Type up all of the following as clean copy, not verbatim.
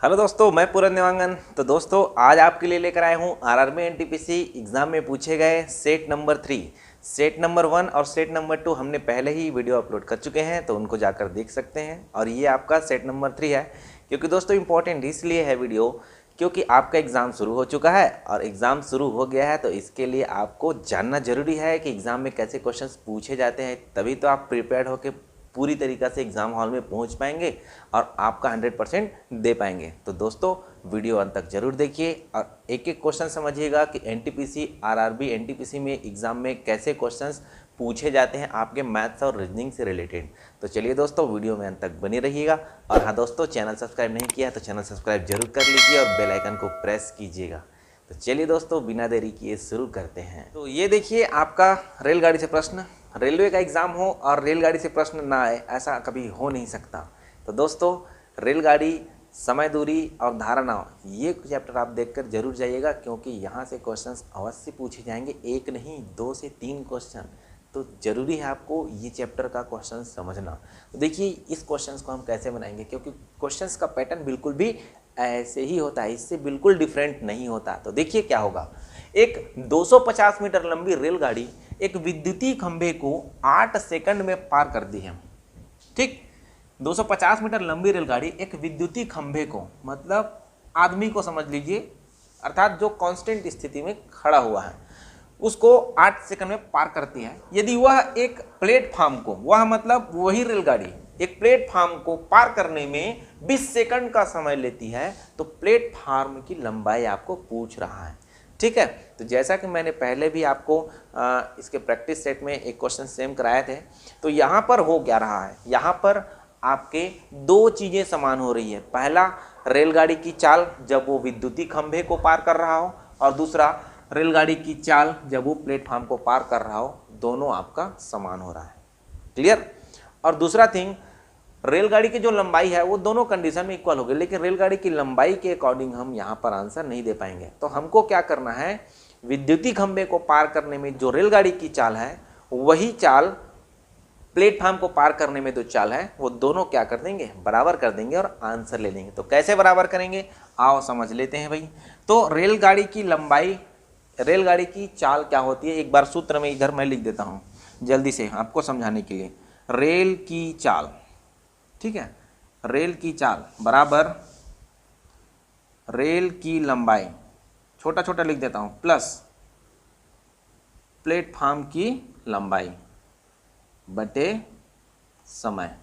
Hello दोस्तों, मैं पूरन देवांगन। तो दोस्तों आज आपके लिए लेकर आया हूँ आरआरबी एनटीपीसी एग्जाम में पूछे गए सेट नंबर 3, सेट नंबर 1 और सेट नंबर 2 हमने पहले ही वीडियो अपलोड कर चुके हैं, तो उनको जाकर देख सकते हैं। और ये आपका सेट नंबर 3 है, क्योंकि दोस्तों इंपॉर्टेंट इसलिए है वीडियो क्योंकि आपका एग्ज़ाम शुरू हो चुका है और एग्ज़ाम शुरू हो गया है, तो इसके लिए आपको जानना जरूरी है कि एग्ज़ाम में कैसे क्वेश्चंस पूछे जाते हैं, तभी तो आप प्रिपेयर्ड होकर पूरी तरीक़ा से एग्ज़ाम हॉल में पहुंच पाएंगे और आपका 100% दे पाएंगे। तो दोस्तों वीडियो अंत तक जरूर देखिए और एक एक क्वेश्चन समझिएगा कि एनटीपीसी आरआरबी एनटीपीसी में एग्ज़ाम में कैसे क्वेश्चंस पूछे जाते हैं आपके मैथ्स और रीजनिंग से रिलेटेड। तो चलिए दोस्तों वीडियो में अंत तक बने रहिएगा। और हाँ दोस्तों, चैनल सब्सक्राइब नहीं किया तो चैनल सब्सक्राइब जरूर कर लीजिए और बेल आइकन को प्रेस कीजिएगा। तो चलिए दोस्तों बिना देरी किए शुरू करते हैं। तो ये देखिए आपका रेलगाड़ी से प्रश्न। रेलवे का एग्ज़ाम हो और रेलगाड़ी से प्रश्न ना आए, ऐसा कभी हो नहीं सकता। तो दोस्तों रेलगाड़ी, समय, दूरी और धारणा, ये चैप्टर आप देखकर जरूर जाइएगा, क्योंकि यहाँ से क्वेश्चंस अवश्य पूछे जाएंगे। एक नहीं 2 से 3 क्वेश्चन। तो ज़रूरी है आपको ये चैप्टर का क्वेश्चन समझना। तो देखिए इस क्वेश्चंस को हम कैसे बनाएंगे, क्योंकि क्वेश्चंस का पैटर्न बिल्कुल भी ऐसे ही होता है, इससे बिल्कुल डिफरेंट नहीं होता। तो देखिए क्या होगा, एक 250 मीटर लंबी रेलगाड़ी एक विद्युतीय खंभे को 8 सेकंड में पार कर दी है। ठीक, 250 मीटर लंबी रेलगाड़ी एक विद्युतीय खंभे को, मतलब आदमी को समझ लीजिए, अर्थात जो कांस्टेंट स्थिति में खड़ा हुआ है, उसको 8 सेकंड में पार करती है। यदि वह एक प्लेटफॉर्म को, वह मतलब वही रेलगाड़ी एक प्लेटफॉर्म को पार करने में 20 सेकंड का समय लेती है, तो प्लेटफॉर्म की लंबाई आपको पूछ रहा है। ठीक है, तो जैसा कि मैंने पहले भी आपको इसके प्रैक्टिस सेट में एक क्वेश्चन सेम कराए थे, तो यहाँ पर हो क्या रहा है, यहाँ पर आपके 2 चीज़ें समान हो रही है। पहला, रेलगाड़ी की चाल जब वो विद्युतीय खंभे को पार कर रहा हो, और दूसरा रेलगाड़ी की चाल जब वो प्लेटफॉर्म को पार कर रहा हो, दोनों आपका समान हो रहा है। क्लियर। और दूसरा थिंग, रेलगाड़ी की जो लंबाई है वो दोनों कंडीशन में इक्वल होगी, लेकिन रेलगाड़ी की लंबाई के अकॉर्डिंग हम यहाँ पर आंसर नहीं दे पाएंगे। तो हमको क्या करना है, विद्युतीय खंभे को पार करने में जो रेलगाड़ी की चाल है, वही चाल प्लेटफॉर्म को पार करने में जो चाल है, वो दोनों क्या कर देंगे, बराबर कर देंगे और आंसर ले लेंगे। तो कैसे बराबर करेंगे, आओ समझ लेते हैं भाई। तो रेलगाड़ी की लंबाई, रेलगाड़ी की चाल क्या होती है, एक बार सूत्र में इधर मैं लिख देता हूँ जल्दी से आपको समझाने के लिए। रेल की चाल, ठीक है, रेल की चाल बराबर रेल की लंबाई, छोटा छोटा लिख देता हूं, प्लस प्लेटफॉर्म की लंबाई बटे समय।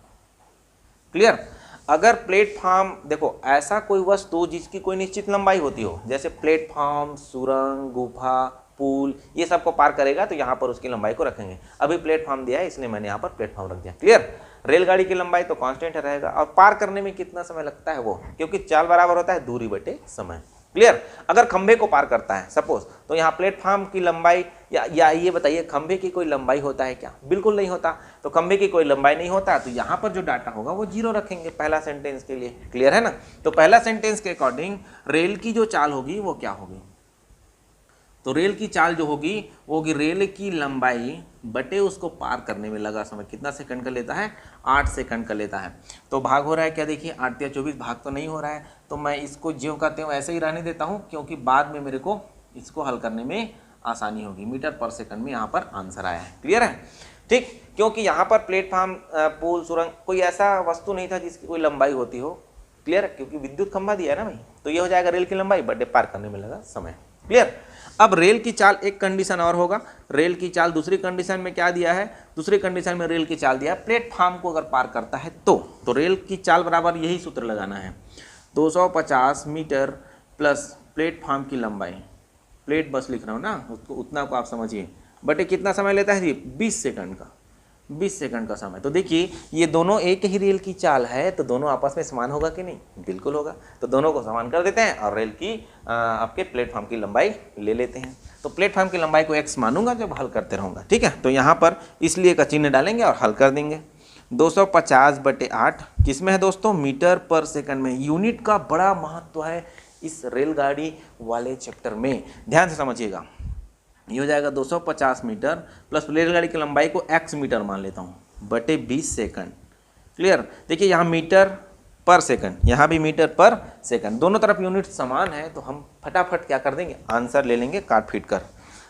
क्लियर। अगर प्लेटफॉर्म, देखो ऐसा कोई वस्तु जिसकी कोई निश्चित लंबाई होती हो, जैसे प्लेटफॉर्म, सुरंग, गुफा, पुल, ये सबको पार करेगा, तो यहाँ पर उसकी लंबाई को रखेंगे। अभी प्लेटफॉर्म दिया है इसलिए मैंने यहाँ पर प्लेटफॉर्म रख दिया। क्लियर। रेलगाड़ी की लंबाई तो कांस्टेंट रहेगा, और पार करने में कितना समय लगता है वो, क्योंकि चाल बराबर होता है दूरी बटे समय। क्लियर। अगर खंभे को पार करता है सपोज, तो यहाँ प्लेटफॉर्म की लंबाई, या ये बताइए खंभे की कोई लंबाई होता है क्या, बिल्कुल नहीं होता। तो खंभे की कोई लंबाई नहीं होता, तो यहाँ पर जो डाटा होगा वो 0 रखेंगे पहला सेंटेंस के लिए। क्लियर है ना। तो पहला सेंटेंस के अकॉर्डिंग रेल की जो चाल होगी वो क्या होगी, तो रेल की चाल जो होगी वो होगी रेल की लंबाई बटे उसको पार करने में लगा समय। कितना सेकंड का लेता है, 8 सेकंड का लेता है। तो भाग हो रहा है क्या, देखिए 8 या 24, भाग तो नहीं हो रहा है, तो मैं इसको ज्यों कहते हूँ ऐसे ही रहने देता हूँ, क्योंकि बाद में मेरे को इसको हल करने में आसानी होगी। मीटर पर सेकंड में यहाँ पर आंसर आया है। क्लियर है। ठीक, क्योंकि यहाँ पर प्लेटफॉर्म, पुल, सुरंग, कोई ऐसा वस्तु नहीं था जिसकी कोई लंबाई होती हो। क्लियर, क्योंकि विद्युत खंभा दिया है ना भाई, तो ये हो जाएगा रेल की लंबाई बटे पार करने में लगा समय। क्लियर। अब रेल की चाल एक कंडीशन और होगा, रेल की चाल दूसरी कंडीशन में क्या दिया है, दूसरी कंडीशन में रेल की चाल दिया है प्लेटफॉर्म को अगर पार करता है तो रेल की चाल बराबर यही सूत्र लगाना है, 250 मीटर प्लस प्लेटफॉर्म की लंबाई, प्लेट बस लिख रहा हूँ ना, उसको उतना को आप समझिए, बटे कितना समय लेता है जी, 20 सेकंड का, 20 सेकंड का समय। तो देखिए ये दोनों एक ही रेल की चाल है, तो दोनों आपस में समान होगा कि नहीं, बिल्कुल होगा। तो दोनों को समान कर देते हैं और रेल की आपके प्लेटफॉर्म की लंबाई ले लेते हैं। तो प्लेटफॉर्म की लंबाई को x मानूंगा जब हल करते रहूँगा। ठीक है, तो यहाँ पर इसलिए का चिन्ह डालेंगे और हल कर देंगे। 250 बटे 8 किस में है दोस्तों, मीटर पर सेकंड में। यूनिट का बड़ा महत्व है इस रेलगाड़ी वाले चैप्टर में, ध्यान से समझिएगा। ये हो जाएगा 250 मीटर प्लस रेलगाड़ी की लंबाई को x मीटर मान लेता हूँ बटे 20 सेकंड। क्लियर। देखिए यहाँ मीटर पर सेकंड, यहाँ भी मीटर पर सेकंड, दोनों तरफ यूनिट समान है तो हम फटाफट क्या कर देंगे, आंसर ले लेंगे काट पीट कर।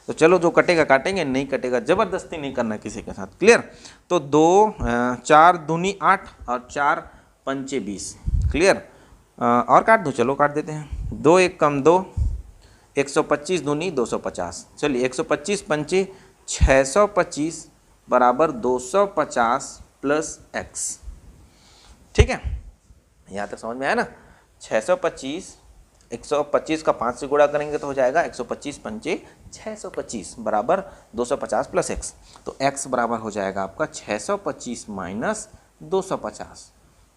तो चलो जो कटेगा काटेंगे, नहीं कटेगा ज़बरदस्ती नहीं करना किसी के साथ। क्लियर? तो 2 4 दूनी 8 और 4 पंचे 20। क्लियर? और काट दो, चलो काट देते हैं। 2 1 कम 2, 125 दूनी 250। चलिए 125 पंचे 625 बराबर 250 प्लस x। ठीक है, यहाँ तक समझ में आया ना? 625, 125 का 5 से गुणा करेंगे तो हो जाएगा 125 पंचे 625 बराबर 250 प्लस x। तो x बराबर हो जाएगा आपका 625 माइनस 250।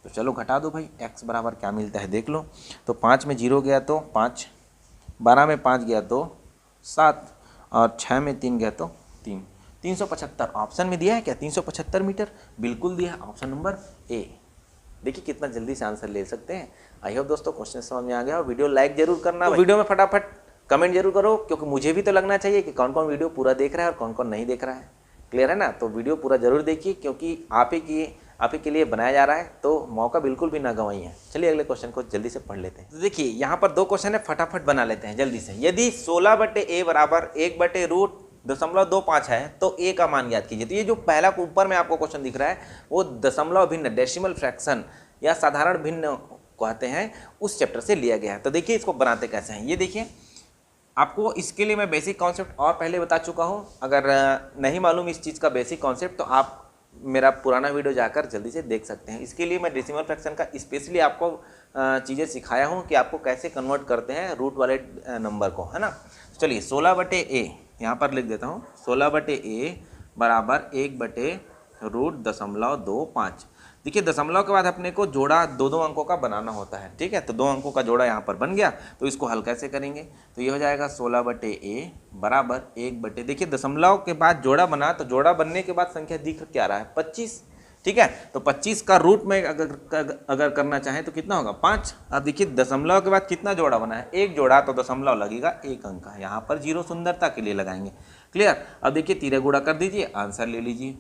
तो चलो घटा दो भाई, x बराबर क्या मिलता है देख लो। तो 5 में 0 गया तो 5, 12 में 5 गया तो 7 और 6 में 3 गया तो 3। 375 ऑप्शन में दिया है क्या? 375 मीटर बिल्कुल दिया है, ऑप्शन नंबर ए। देखिए कितना जल्दी से आंसर ले सकते हैं। आई होप दोस्तों क्वेश्चन समझ में आ गया। और वीडियो लाइक जरूर करना, तो वीडियो में फटाफट कमेंट जरूर करो, क्योंकि मुझे भी तो लगना चाहिए कि कौन कौन वीडियो पूरा देख रहा है और कौन कौन नहीं देख रहा है। क्लियर है ना? तो वीडियो पूरा जरूर देखिए, क्योंकि आप ही के लिए बनाया जा रहा है, तो मौका बिल्कुल भी ना गंवाइए। चलिए अगले क्वेश्चन को जल्दी से पढ़ लेते हैं। तो देखिए यहाँ पर 2 क्वेश्चन है, फटाफट बना लेते हैं जल्दी से। यदि 16/a बराबर 1/√25 है तो a का मान ज्ञात कीजिए। तो ये जो पहला ऊपर में आपको क्वेश्चन दिख रहा है वो दशमलव भिन्न, डेसिमल फ्रैक्शन या साधारण भिन्न कहते हैं, उस चैप्टर से लिया गया है। तो देखिए इसको बनाते कैसे हैं, ये देखिए। आपको इसके लिए मैं बेसिक कॉन्सेप्ट और पहले बता चुका हूँ। अगर नहीं मालूम इस चीज़ का बेसिक कॉन्सेप्ट तो आप मेरा पुराना वीडियो जाकर जल्दी से देख सकते हैं। इसके लिए मैं डेसिमल फ्रैक्शन का स्पेशली आपको चीज़ें सिखाया हूँ कि आपको कैसे कन्वर्ट करते हैं रूट वाले नंबर को, है ना। चलिए 16/a यहाँ पर लिख देता हूँ। 16/a बराबर 1/√0.25। देखिए दशमलव के बाद अपने को जोड़ा 2 अंकों का बनाना होता है। ठीक है, तो 2 अंकों का जोड़ा यहाँ पर बन गया। तो इसको हल कैसे करेंगे? तो ये हो जाएगा 16/a बराबर 1/, देखिए दशमलव के बाद जोड़ा बना, तो जोड़ा बनने के बाद संख्या दिख क्या रहा है? 25। ठीक है, तो 25 का रूट में अगर करना चाहें तो कितना होगा? 5। अब देखिए दशमलव के बाद कितना जोड़ा बना है? 1 जोड़ा, तो दशमलव लगेगा 1 अंक का। यहाँ पर 0 सुंदरता के लिए लगाएंगे। क्लियर? अब देखिए 13 गुणा कर दीजिए, आंसर ले लीजिए।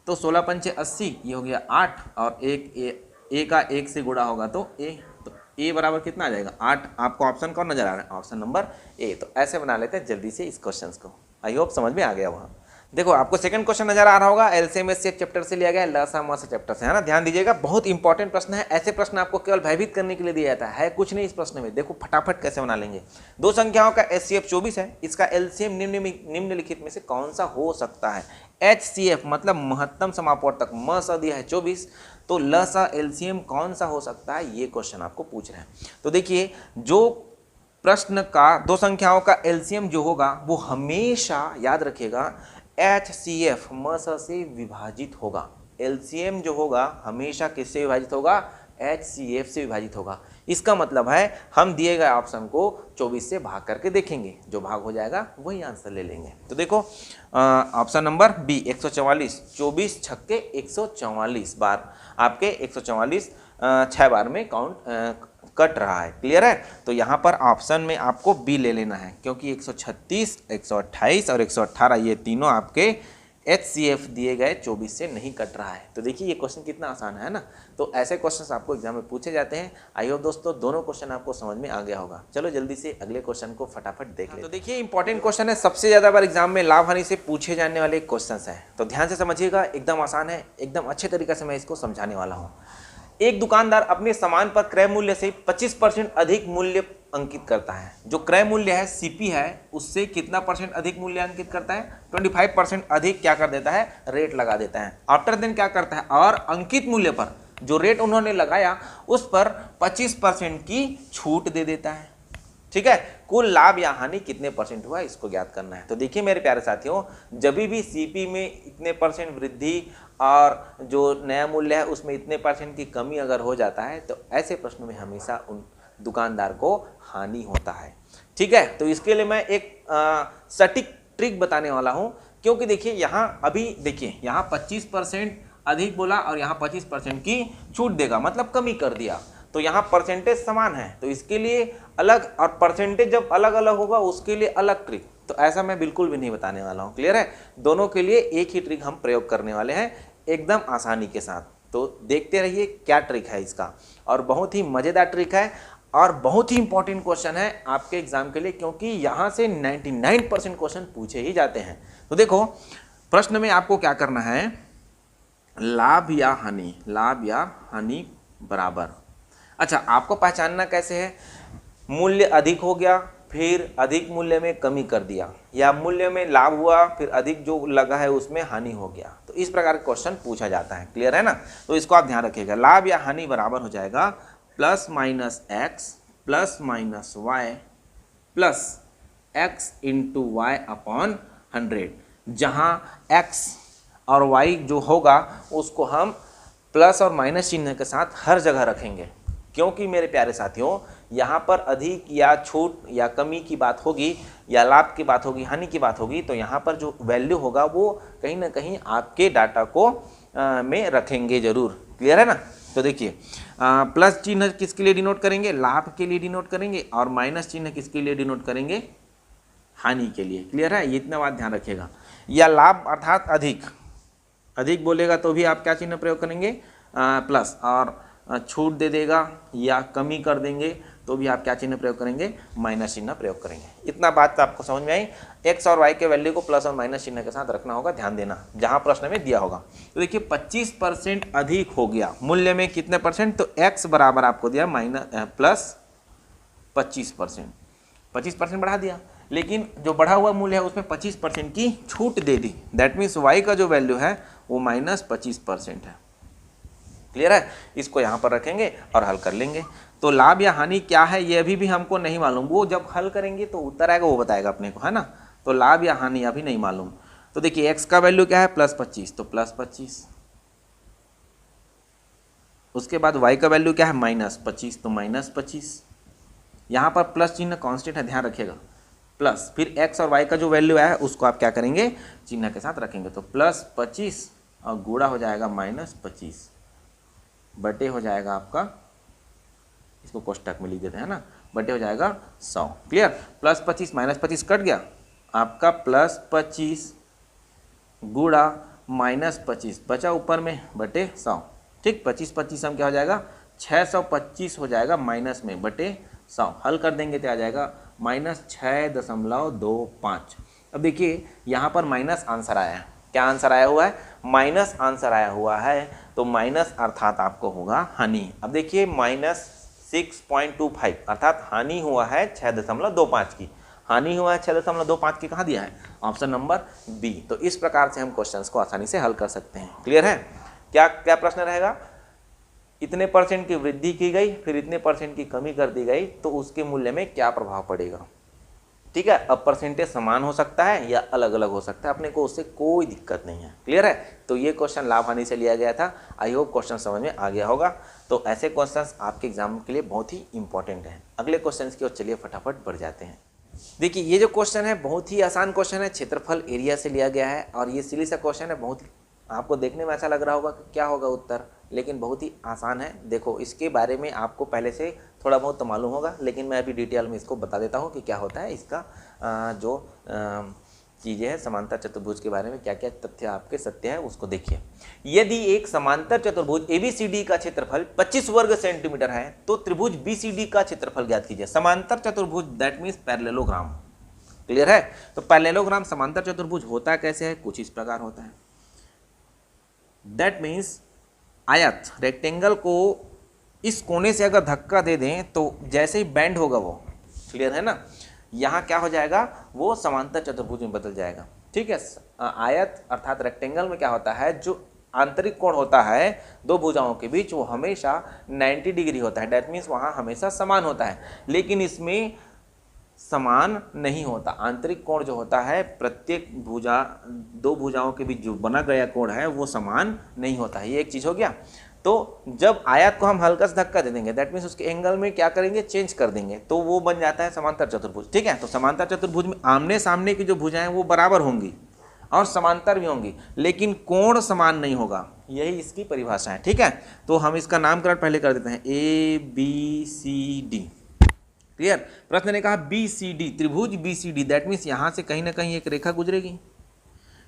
तो 16 पंचे 80, ये हो गया 8 और ए का 1 से गुणा होगा तो ए। तो ए बराबर कितना आ जाएगा? 8। आपको ऑप्शन कौन नजर आ रहा है? Option number A. तो ऐसे बना लेते हैं जल्दी से इस क्वेश्चन को। आई होप समझ में आ गया। वहाँ देखो आपको सेकंड क्वेश्चन नजर आ रहा होगा, एलसीएम एचसीएफ चैप्टर से लिया गया है, लसा मसा चैप्टर से, है ना। ध्यान दीजिएगा, बहुत इंपॉर्टेंट प्रश्न है। ऐसे प्रश्न आपको केवल भयभीत करने के लिए दिया जाता है कुछ नहीं इस प्रश्न में। देखो फटाफट कैसे बना लेंगे। 2 संख्याओं का एचसीएफ 24 है, इसका एलसीएम निम्नलिखित में से कौन सा हो सकता है? एचसीएफ मतलब महत्तम समापवर्तक, म सा दिया है 24, तो ल सा एलसीएम कौन सा हो सकता है? ये क्वेश्चन आपको पूछ रहे हैं। तो देखिए जो प्रश्न का 2 संख्याओं का एलसीएम जो होगा वो हमेशा याद रखिएगा HCF म स से विभाजित होगा। एलसीएम जो होगा हमेशा किससे विभाजित होगा? HCF से विभाजित होगा। इसका मतलब है हम दिए गए ऑप्शन को 24 से भाग करके देखेंगे, जो भाग हो जाएगा वही आंसर ले लेंगे। तो देखो ऑप्शन नंबर बी 144, 24 छक्के 144 बार आपके 144 6 बार में काउंट कट रहा है। क्लियर है? तो यहाँ पर ऑप्शन में आपको बी ले लेना है, क्योंकि 136, 128 और 118 ये तीनों आपके HCF दिए गए 24 से नहीं कट रहा है। तो देखिए ये क्वेश्चन कितना आसान है ना। तो ऐसे क्वेश्चंस आपको एग्जाम में पूछे जाते हैं। आई होप दोस्तों दोनों क्वेश्चन आपको समझ में आ गया होगा। चलो जल्दी से अगले क्वेश्चन को फटाफट देख लेते हैं। तो देखिए इंपॉर्टेंट क्वेश्चन है, सबसे ज़्यादा बार एग्जाम में लाभ हानि से पूछे जाने वाले क्वेश्चन है। तो ध्यान से समझिएगा, एकदम आसान है, एकदम अच्छे तरीके से मैं इसको समझाने वाला हूँ। एक दुकानदार अपने सामान पर क्रय मूल्य से 25% अधिक मूल्य अंकित करता है। जो क्रय मूल्य है सीपी है उससे कितना % अधिक मूल्य अंकित करता है? 25% अधिक क्या कर देता है? रेट लगा देता है। आफ्टर देन क्या करता है? और अंकित मूल्य पर जो रेट उन्होंने लगाया उस पर 25% की छूट दे देता है। ठीक है, कुल लाभ या हानि कितने % हुआ इसको ज्ञात करना है। तो देखिए मेरे प्यारे साथियों, जब भी सीपी में इतने % वृद्धि और जो नया मूल्य है उसमें इतने % की कमी अगर हो जाता है तो ऐसे प्रश्नों में हमेशा उन दुकानदार को हानि होता है। ठीक है, तो इसके लिए मैं एक सटीक ट्रिक बताने वाला हूं, क्योंकि देखिए यहाँ अभी देखिए यहाँ 25% अधिक बोला और यहाँ 25% की छूट देगा, मतलब कमी कर दिया। तो यहाँ परसेंटेज समान है तो इसके लिए अलग, और परसेंटेज जब अलग अलग होगा उसके लिए अलग ट्रिक। तो ऐसा मैं बिल्कुल भी नहीं बताने वाला हूँ। क्लियर है? दोनों के लिए एक ही ट्रिक हम प्रयोग करने वाले हैं एकदम आसानी के साथ। तो देखते रहिए क्या ट्रिक है इसका, और बहुत ही मज़ेदार ट्रिक है और बहुत ही इंपॉर्टेंट क्वेश्चन है आपके एग्जाम के लिए, क्योंकि यहाँ से 99% क्वेश्चन पूछे ही जाते हैं। तो देखो प्रश्न में आपको क्या करना है, लाभ या हानि बराबर। अच्छा, आपको पहचानना कैसे है, मूल्य अधिक हो गया फिर अधिक मूल्य में कमी कर दिया, या मूल्य में लाभ हुआ फिर अधिक जो लगा है उसमें हानि हो गया, तो इस प्रकार का क्वेश्चन पूछा जाता है। क्लियर है ना? तो इसको आप ध्यान रखिएगा। लाभ या हानि बराबर हो जाएगा plus minus x plus minus y plus x into y upon 100, जहाँ एक्स और वाई जो होगा उसको हम प्लस और माइनस चिन्ह के साथ हर जगह रखेंगे, क्योंकि मेरे प्यारे साथियों यहाँ पर अधिक या छूट या कमी की बात होगी, या लाभ की बात होगी, हानि की बात होगी, तो यहाँ पर जो वैल्यू होगा वो कहीं ना कहीं आपके डाटा को में रखेंगे जरूर। क्लियर है ना? तो देखिए प्लस चिन्ह किसके लिए डिनोट करेंगे, लाभ के लिए डिनोट करेंगे, और माइनस चिन्ह किसके लिए डिनोट करेंगे, हानि के लिए। क्लियर है? ये इतना बात ध्यान रखिएगा। या लाभ अर्थात अधिक बोलेगा तो भी आप क्या चिन्ह प्रयोग करेंगे, प्लस, और छूट दे देगा या कमी कर देंगे तो भी आप क्या चिन्ह प्रयोग करेंगे, माइनस चिन्ह प्रयोग करेंगे। इतना बात आपको समझ में आई। एक्स और वाई के वैल्यू को प्लस और माइनस चिन्ह के साथ रखना होगा, ध्यान देना जहां प्रश्न में दिया होगा। तो देखिए 25% अधिक हो गया मूल्य में कितने परसेंट, तो एक्स बराबर आपको दिया प्लस 25%, 25% बढ़ा दिया, लेकिन जो बढ़ा हुआ मूल्य है उसमें 25% की छूट दे दी। दैट मीन्स वाई का जो वैल्यू है वो माइनस 25% है। क्लियर है? इसको यहाँ पर रखेंगे और हल कर लेंगे। तो लाभ या हानि क्या है ये अभी भी हमको नहीं मालूम, वो जब हल करेंगे तो उत्तर आएगा वो बताएगा अपने को, है ना? तो लाभ या हानि अभी नहीं मालूम। तो देखिए एक्स का वैल्यू क्या है, प्लस 25, तो प्लस 25। उसके बाद वाई का वैल्यू क्या है, माइनस 25, तो माइनस 25। यहाँ पर प्लस चिन्ह कांस्टेंट है, ध्यान रखिएगा, प्लस, फिर एक्स और वाई का जो वैल्यू है उसको आप क्या करेंगे, चिन्ह के साथ रखेंगे। तो प्लस 25 और गुणा हो जाएगा माइनस 25, बटे हो जाएगा आपका, इसको कोष्टक में लिख देते हैं ना, बटे हो जाएगा 100। क्लियर? प्लस 25 माइनस 25 कट गया, आपका प्लस 25 गुणा माइनस 25 बचा ऊपर में बटे 100। ठीक, 25 हम क्या हो जाएगा, 625 हो जाएगा माइनस में बटे 100। हल कर देंगे तो आ जाएगा माइनस 6.25। अब देखिए यहाँ पर माइनस आंसर आया है, क्या आंसर आया हुआ है, माइनस आंसर आया हुआ है, तो माइनस अर्थात आपको होगा हानि। अब देखिए माइनस 6.25 अर्थात हानि हुआ है 6.25 की, हानि हुआ है 6.25 की, कहाँ दिया है, ऑप्शन नंबर बी। तो इस प्रकार से हम क्वेश्चंस को आसानी से हल कर सकते हैं। क्लियर है? क्या क्या प्रश्न रहेगा, इतने परसेंट की वृद्धि की गई फिर इतने परसेंट की कमी कर दी गई तो उसके मूल्य में क्या प्रभाव पड़ेगा। ठीक है? अब परसेंटेज समान हो सकता है या अलग अलग हो सकता है, अपने को उससे कोई दिक्कत नहीं है। क्लियर है? तो ये क्वेश्चन लाभ हानि से लिया गया था। आई होप क्वेश्चन समझ में आ गया होगा। तो ऐसे क्वेश्चंस आपके एग्जाम के लिए बहुत ही इंपॉर्टेंट हैं। अगले क्वेश्चन की ओर चलिए फटाफट बढ़ जाते हैं। देखिए ये जो क्वेश्चन है बहुत ही आसान क्वेश्चन है, क्षेत्रफल एरिया से लिया गया है, और ये सिली सा क्वेश्चन है, बहुत आपको देखने में ऐसा लग रहा होगा कि क्या होगा उत्तर, लेकिन बहुत ही आसान है। देखो इसके बारे में आपको पहले से थोड़ा बहुत तो मालूम होगा, लेकिन मैं अभी डिटेल में इसको बता देता हूँ कि क्या होता है इसका जो चीज़ें हैं समांतर चतुर्भुज के बारे में क्या क्या तथ्य आपके सत्य है उसको देखिए। यदि एक समांतर चतुर्भुज ABCD का क्षेत्रफल 25 वर्ग सेंटीमीटर है तो त्रिभुज BCD का क्षेत्रफल ज्ञात कीजिए। समांतर चतुर्भुज दैट मीन्स पैरेललोग्राम। क्लियर है? तो पैरेललोग्राम समांतर चतुर्भुज होता कैसे है, कुछ इस प्रकार होता है। दैट मीन्स आयत रेक्टेंगल को इस कोने से अगर धक्का दे दें तो जैसे ही बेंड होगा वो, क्लियर है ना, यहाँ क्या हो जाएगा, वो समांतर चतुर्भुज में बदल जाएगा। ठीक है? आयत अर्थात रेक्टेंगल में क्या होता है, जो आंतरिक कोण होता है दो भुजाओं के बीच वो हमेशा 90 डिग्री होता है। दैट मीन्स वहाँ हमेशा समान होता है, लेकिन इसमें समान नहीं होता। आंतरिक कोण जो होता है प्रत्येक भुजा, दो भुजाओं के बीच जो बना गया कोण है वो समान नहीं होता है। ये एक चीज़ हो गया। तो जब आयत को हम हल्का सा धक्का दे देंगे दैट मीन्स उसके एंगल में क्या करेंगे, चेंज कर देंगे, तो वो बन जाता है समांतर चतुर्भुज। ठीक है? तो समांतर चतुर्भुज में आमने सामने की जो भुजाएं वो बराबर होंगी और समांतर भी होंगी, लेकिन कोण समान नहीं होगा। यही इसकी परिभाषा है। ठीक है? तो हम इसका नामकरण पहले कर देते हैं, ABCD। क्लियर? प्रश्न ने कहा BCD, त्रिभुज BCD, दैट मीन्स यहाँ से कहीं ना कहीं एक रेखा गुजरेगी।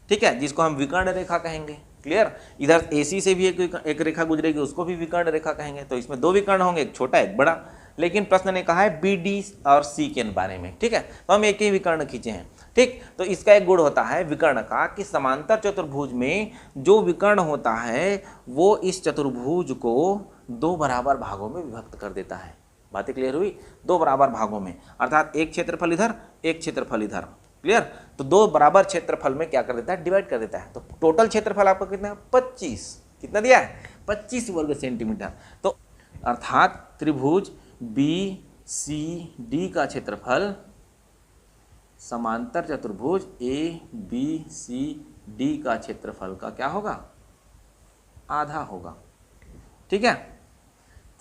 ठीक है? जिसको हम विकर्ण रेखा कहेंगे। क्लियर। इधर AC से भी एक रेखा गुजरेगी, उसको भी विकर्ण रेखा कहेंगे। तो इसमें 2 विकर्ण होंगे, एक छोटा एक बड़ा। लेकिन प्रश्न ने कहा है BD और C के बारे में, ठीक है। तो हम एक ही विकर्ण खींचे हैं, ठीक। तो इसका एक गुण होता है विकर्ण का कि समांतर चतुर्भुज में जो विकर्ण होता है वो इस चतुर्भुज को 2 बराबर भागों में विभक्त कर देता है। बातें क्लियर हुई? 2 बराबर भागों में, अर्थात एक क्षेत्रफल इधर, एक क्षेत्रफल इधर, क्लियर। तो 2 बराबर क्षेत्रफल में क्या कर देता है, डिवाइड कर देता है। तो टोटल क्षेत्रफल आपका कितना है, 25। कितना दिया है, 25 वर्ग सेंटीमीटर। तो अर्थात त्रिभुज BCD का क्षेत्रफल समांतर चतुर्भुज ABCD का क्षेत्रफल का क्या होगा, आधा होगा, ठीक है।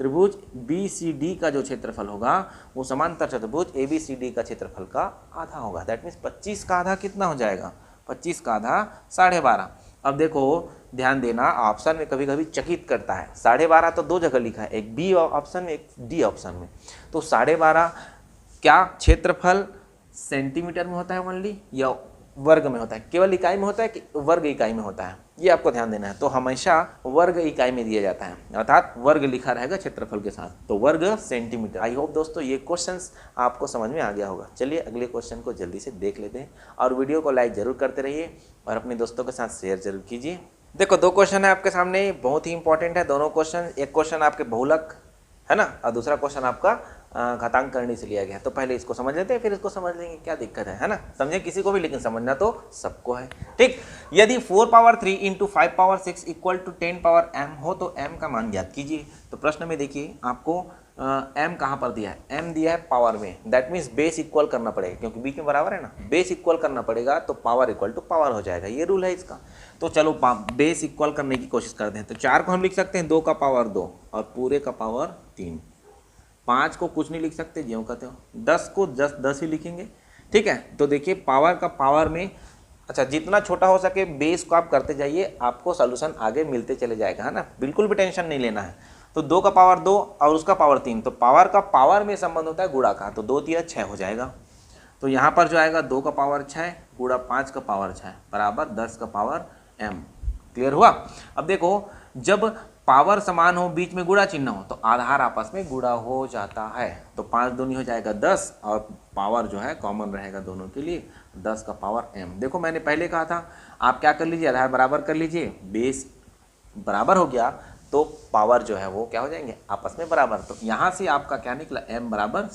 त्रिभुज BCD का जो क्षेत्रफल होगा वो समांतर चतुर्भुज ABCD का क्षेत्रफल का आधा होगा। दैट मीन्स 25 का आधा कितना हो जाएगा, 25 का आधा 12.5। अब देखो ध्यान देना, ऑप्शन में कभी कभी चकित करता है। 12.5 तो 2 जगह लिखा है, एक B ऑप्शन में, एक D ऑप्शन में। तो 12.5 क्या क्षेत्रफल सेंटीमीटर में होता है ओनली, या वर्ग में होता है, केवल इकाई में होता है कि वर्ग इकाई में होता है, ये आपको ध्यान देना है। तो हमेशा वर्ग इकाई में दिया जाता है, अर्थात वर्ग लिखा रहेगा क्षेत्रफल के साथ, तो वर्ग सेंटीमीटर। आई होप दोस्तों ये क्वेश्चंस आपको समझ में आ गया होगा। चलिए अगले क्वेश्चन को जल्दी से देख लेते हैं, और वीडियो को लाइक जरूर करते रहिए और अपने दोस्तों के साथ शेयर जरूर कीजिए। देखो 2 क्वेश्चन है आपके सामने, बहुत ही इंपॉर्टेंट है दोनों क्वेश्चन। एक क्वेश्चन आपके बहुलक है ना, और दूसरा क्वेश्चन आपका घातांक करनी से लिया गया है। तो पहले इसको समझ लेते हैं, फिर इसको समझ लेंगे, क्या दिक्कत है ना। समझे किसी को भी, लेकिन समझना तो सबको है, ठीक। यदि 4 power 3 into 5 power 6 equal to 10 power m हो तो m का मान ज्ञात कीजिए। तो प्रश्न में देखिए आपको m कहाँ पर दिया है, m दिया है पावर में। दैट मीन्स बेस इक्वल करना पड़ेगा, क्योंकि बीच में बराबर है ना, बेस इक्वल करना पड़ेगा तो पावर इक्वल टू पावर हो जाएगा, ये रूल है इसका। तो चलो बेस इक्वल करने की कोशिश करते हैं। तो 4 को हम लिख सकते हैं 2 का पावर 2 और पूरे का पावर 3। 5 को कुछ नहीं लिख सकते, ज्यों कहते हो। 10 को 10 ही लिखेंगे, ठीक है। तो देखिए पावर का पावर में, अच्छा जितना छोटा हो सके बेस को आप करते जाइए, आपको सॉल्यूशन आगे मिलते चले जाएगा, है ना। बिल्कुल भी टेंशन नहीं लेना है। तो 2 का पावर 2 और उसका पावर 3, तो पावर का पावर में संबंध होता है गुणा का, तो 2 3 6 हो जाएगा। तो यहाँ पर जो आएगा 2 का पावर 6 गुणा 5 का पावर 6 बराबर 10 का पावर m। क्लियर हुआ? अब देखो जब पावर समान हो, बीच में गुणा चिन्ह हो, तो आधार आपस में गुणा हो जाता है। तो 5 दूनी हो जाएगा 10 और पावर जो है कॉमन रहेगा दोनों के लिए, 10 का पावर m। देखो मैंने पहले कहा था आप क्या कर लीजिए, आधार बराबर कर लीजिए, बेस बराबर हो गया तो पावर जो है वो क्या हो जाएंगे, आपस में बराबर। तो यहाँ से आपका क्या निकला, m बराबर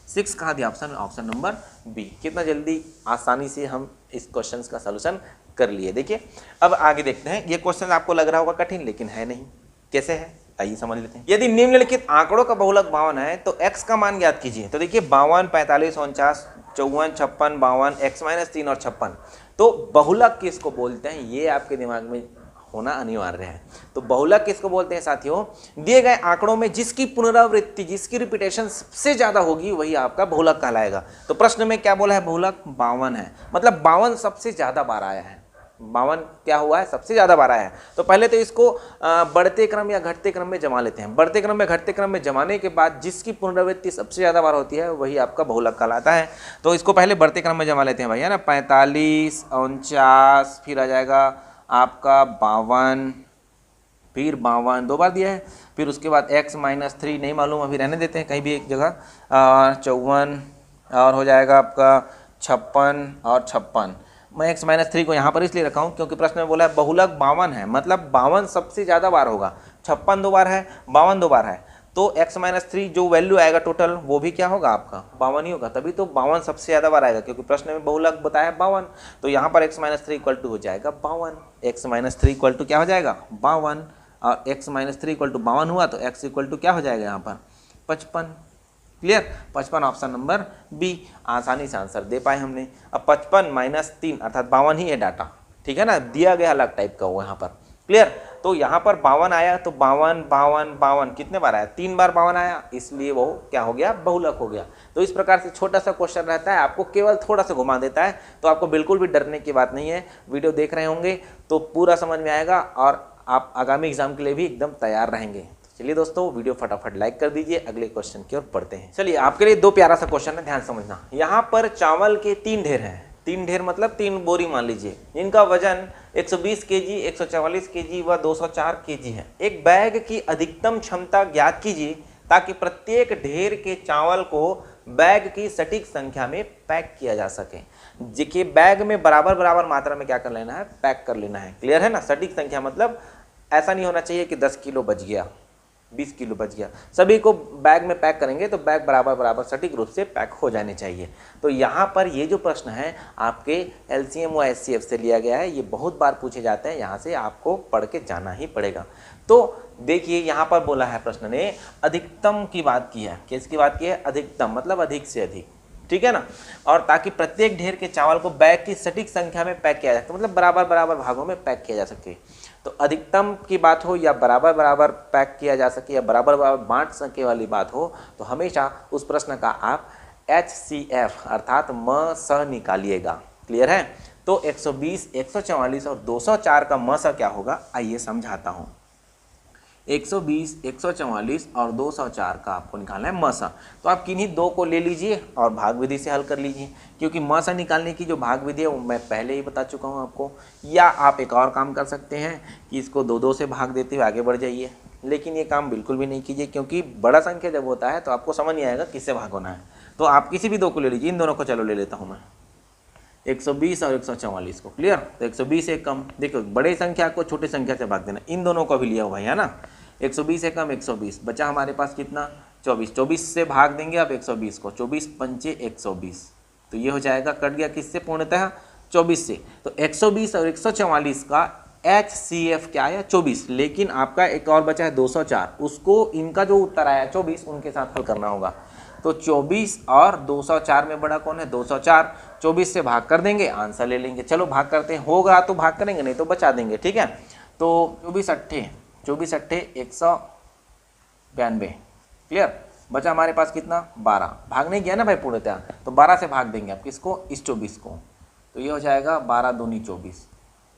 6 कहाँ दिया ऑप्शन में, ऑप्शन नंबर बी। कितना जल्दी आसानी से हम इस क्वेश्चन का सलूशन कर लिए। देखिए अब आगे देखते हैं। ये क्वेश्चन आपको लग रहा होगा कठिन, लेकिन है नहीं। कैसे है आइए समझ लेते हैं। यदि निम्नलिखित आंकड़ों का बहुलक 52 है तो x का मान ज्ञात कीजिए। तो देखिए 52, 45, 49, 54, 56, 52, x-3 और 56। तो बहुलक किसको बोलते हैं ये आपके दिमाग में होना अनिवार्य है। तो बहुलक किसको बोलते हैं साथियों, दिए गए आंकड़ों में जिसकी पुनरावृत्ति, जिसकी रिपीटेशन सबसे ज्यादा होगी वही आपका बहुलक कहलाएगा। तो प्रश्न में क्या बोला है, बहुलक 52 है, मतलब 52 सबसे ज्यादा बार आया है। 52 क्या हुआ है, सबसे ज्यादा बार आया है। तो पहले तो इसको बढ़ते क्रम या घटते क्रम में जमा लेते हैं। बढ़ते क्रम में घटते क्रम में जमाने के बाद जिसकी पुनरावृत्ति सबसे ज्यादा बार होती है वही आपका बहुलक कहलाता है। तो इसको पहले बढ़ते क्रम में जमा लेते हैं भाई, है ना। 45, 49, फिर आ जाएगा आपका 52, फिर 52 2 बार दिया है। फिर उसके बाद x-3 नहीं मालूम, अभी रहने देते हैं कहीं भी एक जगह, 54 और हो जाएगा आपका 56 और 56। मैं x-3 को यहाँ पर इसलिए रखा हूँ क्योंकि प्रश्न में बोला है बहुलक 52 है, मतलब 52 सबसे ज़्यादा बार होगा। 56 2 बार है, 52 2 बार है, तो x-3 जो वैल्यू आएगा टोटल वो भी क्या होगा आपका 52 ही होगा। तभी तो 52 सबसे ज़्यादा बार आएगा, क्योंकि प्रश्न में बहुलक बताया 52। तो यहाँ पर x-3 इक्वल टू हो जाएगा 52। x-3 इक्वल टू क्या हो जाएगा 52, और x-3 इक्वल टू 52 हुआ तो x इक्वल टू क्या हो जाएगा यहाँ पर 55। Clear, 55 option number B. आसानी से आंसर दे पाए हमने। अब 55 - 3 अर्थात 52 ही है डाटा, ठीक है ना, दिया गया अलग टाइप का वो यहाँ पर। क्लियर, तो यहाँ पर 52 आया तो 52 52 52 कितने बार आया, 3 बार 52 आया, इसलिए वो क्या हो गया, बहुलक हो गया। तो इस प्रकार से छोटा सा क्वेश्चन रहता है, आपको केवल थोड़ा सा घुमा देता है, तो आपको बिल्कुल भी डरने की बात नहीं है। वीडियो देख रहे होंगे तो पूरा समझ में आएगा और आप आगामी एग्जाम के लिए भी एकदम तैयार रहेंगे। चलिए दोस्तों वीडियो फटाफट लाइक कर दीजिए, अगले क्वेश्चन की ओर पढ़ते हैं। चलिए आपके लिए 2 प्यारा सा क्वेश्चन है, ध्यान समझना। यहाँ पर चावल के 3 ढेर हैं, तीन ढेर मतलब 3 बोरी मान लीजिए, इनका वजन 120 केजी, 144 केजी व 204 केजी है। एक बैग की अधिकतम क्षमता ज्ञात कीजिए ताकि प्रत्येक ढेर के चावल को बैग की सटीक संख्या में पैक किया जा सके। देखिए बैग में बराबर बराबर मात्रा में क्या कर लेना है, पैक कर लेना है। क्लियर है ना? सटीक संख्या मतलब ऐसा नहीं होना चाहिए कि 10 किलो बच गया, 20 किलो बच गया। सभी को बैग में पैक करेंगे तो बैग बराबर बराबर सटीक रूप से पैक हो जाने चाहिए। तो यहाँ पर ये जो प्रश्न है आपके एलसीएम व एचसीएफ से लिया गया है, ये बहुत बार पूछे जाते हैं, यहाँ से आपको पढ़ के जाना ही पड़ेगा। तो देखिए यहाँ पर बोला है प्रश्न ने अधिकतम की बात की है। किसकी बात की है? अधिकतम मतलब अधिक से अधिक, ठीक है ना। और ताकि प्रत्येक ढेर के चावल को बैग की सटीक संख्या में पैक किया जा सके, मतलब बराबर बराबर भागों में पैक किया जा सके। तो अधिकतम की बात हो या बराबर बराबर पैक किया जा सके या बराबर बराबर बांट सके वाली बात हो, तो हमेशा उस प्रश्न का आप HCF अर्थात म स निकालिएगा। क्लियर है? तो 120, 144 और 204 का म स क्या होगा, आइए समझाता हूँ। 120, 144 और 204 का आपको निकालना है म स। तो आप किन्हीं दो को ले लीजिए और भाग विधि से हल कर लीजिए, क्योंकि म स निकालने की जो भाग विधि है वो मैं पहले ही बता चुका हूँ आपको। या आप एक और काम कर सकते हैं कि इसको 2-2 से भाग देते हुए आगे बढ़ जाइए, लेकिन ये काम बिल्कुल भी नहीं कीजिए, क्योंकि बड़ा संख्या जब होता है तो आपको समझ नहीं आएगा किससे भाग होना है। तो आप किसी भी दो को ले लीजिए, इन दोनों को चलो ले लेता हूँ मैं, 120 और 144 को। क्लियर? तो 120 एक कम, देखो बड़े संख्या को छोटे संख्या से भाग देना, इन दोनों को भी लिया हुआ है ना। 120 एक कम 120, बचा हमारे पास कितना, 24। 24 से भाग देंगे आप 120 को, 24 पंचे 120, तो ये हो जाएगा, कट गया किससे, पूर्णतः 24 से। तो 120 और 144 का HCF क्या है, 24। लेकिन आपका एक और बचा है 204, उसको इनका जो उत्तर आया 24 उनके साथ हल करना होगा। तो 24 और 204 में बड़ा कौन है, 204। 24 से भाग कर देंगे, आंसर ले लेंगे। चलो भाग करते हैं, होगा तो भाग करेंगे, नहीं तो बचा देंगे, ठीक है। तो 24 अट्ठे 192। क्लियर? बचा हमारे पास कितना, 12। भाग नहीं गया ना भाई पूर्णतः, तो 12 से भाग देंगे आप किसको, इस 24 को। तो ये हो जाएगा 12 दूनी 24।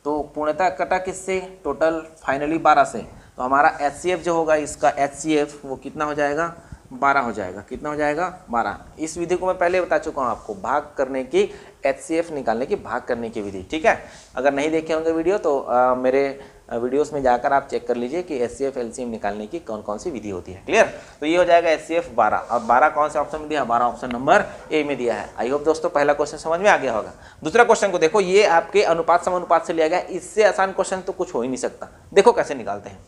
तो पूर्णतः कटा किससे, टोटल फाइनली 12 से। तो हमारा HCF जो होगा इसका HCF वो कितना हो जाएगा, 12 हो जाएगा। कितना हो जाएगा, 12। इस विधि को मैं पहले बता चुका हूँ आपको, भाग करने की, HCF निकालने की भाग करने की विधि, ठीक है। अगर नहीं देखे होंगे वीडियो तो मेरे वीडियोस में जाकर आप चेक कर लीजिए कि HCF LCM निकालने की कौन कौन सी विधि होती है। क्लियर? तो ये हो जाएगा HCF 12। और 12 कौन से ऑप्शन में दिया, 12 ऑप्शन नंबर ए में दिया है। आई होप दोस्तों पहला क्वेश्चन समझ में आ गया होगा। दूसरा क्वेश्चन को देखो, ये आपके अनुपात समानुपात से लिया गया, इससे आसान क्वेश्चन तो कुछ हो ही नहीं सकता। देखो कैसे निकालते हैं।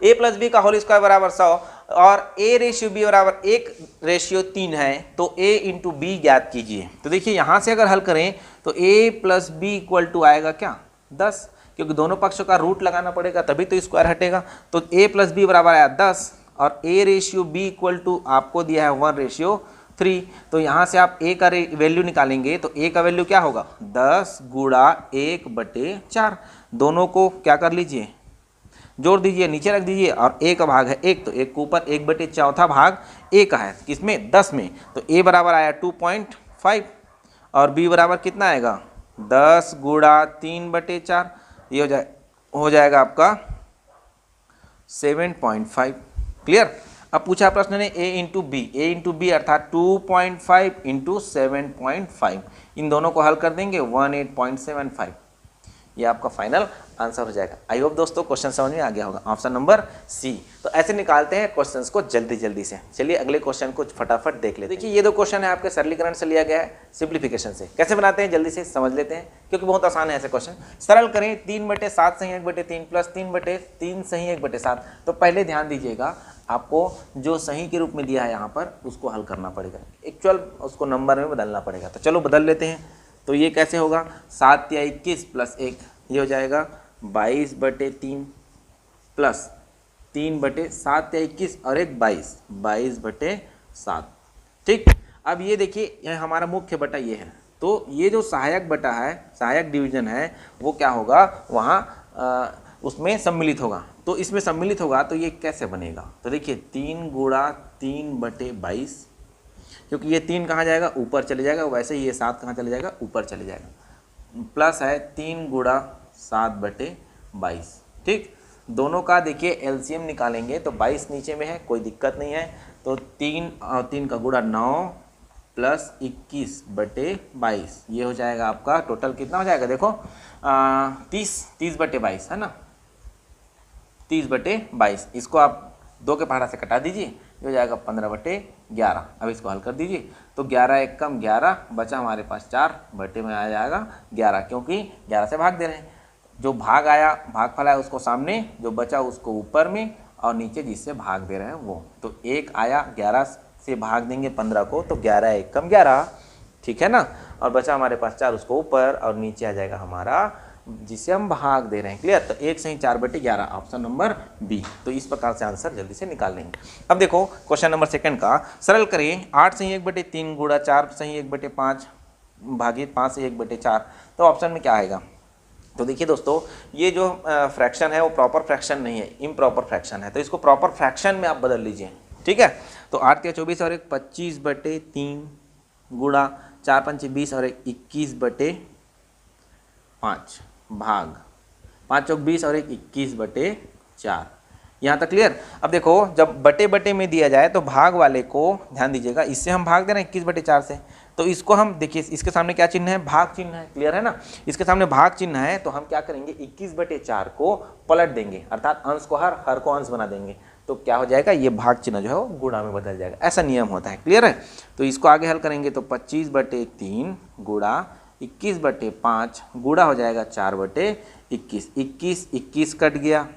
A + B का होल स्क्वायर बराबर 100 और A/B बराबर 1/3 है, तो A × B ज्ञात कीजिए। तो देखिए यहाँ से अगर हल करें तो A + B = आएगा क्या, 10, क्योंकि दोनों पक्षों का रूट लगाना पड़ेगा तभी तो स्क्वायर हटेगा। तो A + B बराबर आया 10 और A/B = आपको दिया है 1/3। तो यहाँ से आप A का वैल्यू निकालेंगे तो A का वैल्यू क्या होगा, 10 × 1/4। दोनों को क्या कर लीजिए, जोड़ दीजिए, नीचे रख दीजिए। और A का भाग है 1, तो 1 के ऊपर 1/4 भाग A का है, किसमें, 10 में। तो A बराबर आया 2.5 और B बराबर कितना आएगा, 10 × 3/4। ये हो जाएगा आपका 7.5। क्लियर? अब पूछा प्रश्न ने A × B अर्थात 2.5 × 7.5, इन दोनों को हल कर देंगे 18.75। ये आपका फाइनल आंसर हो जाएगा। आई होप दोस्तों क्वेश्चन समझ में आ गया होगा, ऑप्शन नंबर सी। तो ऐसे निकालते हैं क्वेश्चंस को जल्दी जल्दी से। चलिए अगले क्वेश्चन को फटाफट देख लेते हैं। देखिए ये दो क्वेश्चन है आपके सरलीकरण से लिया गया है, सिंप्लीफिकेशन से। कैसे बनाते हैं जल्दी से समझ लेते हैं, क्योंकि बहुत आसान है ऐसे क्वेश्चन। सरल करें, 3/7 सही 1/3 प्लस 3/3 सही 1/7। तो पहले ध्यान दीजिएगा, आपको जो सही के रूप में दिया है यहाँ पर उसको हल करना पड़ेगा, एक्चुअल उसको नंबर में बदलना पड़ेगा। तो चलो बदल लेते हैं। तो ये कैसे होगा, 7 या 21 प्लस 1, ये हो जाएगा 22/3 प्लस 3/7 या 21 और एक 22/7। ठीक, अब ये देखिए यह हमारा मुख्य बटा ये है, तो ये जो सहायक बटा है, सहायक डिवीजन है, वो क्या होगा वहाँ उसमें सम्मिलित होगा। तो इसमें सम्मिलित होगा तो ये कैसे बनेगा, तो देखिए 3 × 3/22, क्योंकि ये 3 कहाँ जाएगा, ऊपर चले जाएगा, वैसे ही ये 7 कहाँ चले जाएगा, ऊपर चले जाएगा। प्लस है 3 × 7/22। ठीक, दोनों का देखिए एलसीएम निकालेंगे तो 22 नीचे में है, कोई दिक्कत नहीं है। तो 3 और 3 का गुणा 9 प्लस 21/22, ये हो जाएगा आपका टोटल कितना हो जाएगा देखो 30/22 है ना, 30/22। इसको आप 2 के पहाड़ा से कटा दीजिए, ये हो जाएगा 15/11। अब इसको हल कर दीजिए तो 11 एक कम 11 बचा हमारे पास 4 बटे में आ जाएगा 11, क्योंकि 11 से भाग दे रहे हैं। जो भाग आया, भागफल आया उसको सामने, जो बचा उसको ऊपर में, और नीचे जिससे भाग दे रहे हैं वो। तो 1 आया, 11 से भाग देंगे 15 को तो 11 एक कम 11, ठीक है ना। और बचा हमारे पास 4, उसको ऊपर, और नीचे आ जाएगा हमारा जिसे हम भाग दे रहे हैं। क्लियर। तो 1 सही 4/11, ऑप्शन नंबर बी। तो इस प्रकार से आंसर जल्दी से निकाल लेंगे। अब देखो क्वेश्चन नंबर 2 का सरल करिए। 8 सही 1/3 गुणा 4 सही 1/5 भागित 5 सही 1/4, तो ऑप्शन में क्या आएगा। तो देखिए दोस्तों, ये जो फ्रैक्शन है वो प्रॉपर फ्रैक्शन नहीं है, इम्प्रॉपर फ्रैक्शन है। तो इसको प्रॉपर फ्रैक्शन में आप बदल लीजिए, ठीक है। तो 8 के 24 और 1 25/3 गुणा 4 पंचे 20 और 1 21/5 भाग 5 चौक 20 और 1 21/4। यहाँ तक क्लियर। अब देखो जब बटे बटे में दिया जाए तो भाग वाले को ध्यान दीजिएगा, इससे हम भाग दे रहे हैं 21/4 से, तो इसको हम देखिए इसके सामने क्या चिन्ह है, भाग चिन्ह है। क्लियर है ना। इसके सामने भाग चिन्ह है तो हम क्या करेंगे 21/4 को पलट देंगे, अर्थात अंश को हर को अंश बना देंगे। तो क्या हो जाएगा, ये भाग चिन्ह जो है वो गुणा में बदल जाएगा। ऐसा नियम होता है। क्लियर है। तो इसको आगे हल करेंगे तो 25/3 गुणा 21/5 गुणा हो जाएगा 4/21। 21 कट गया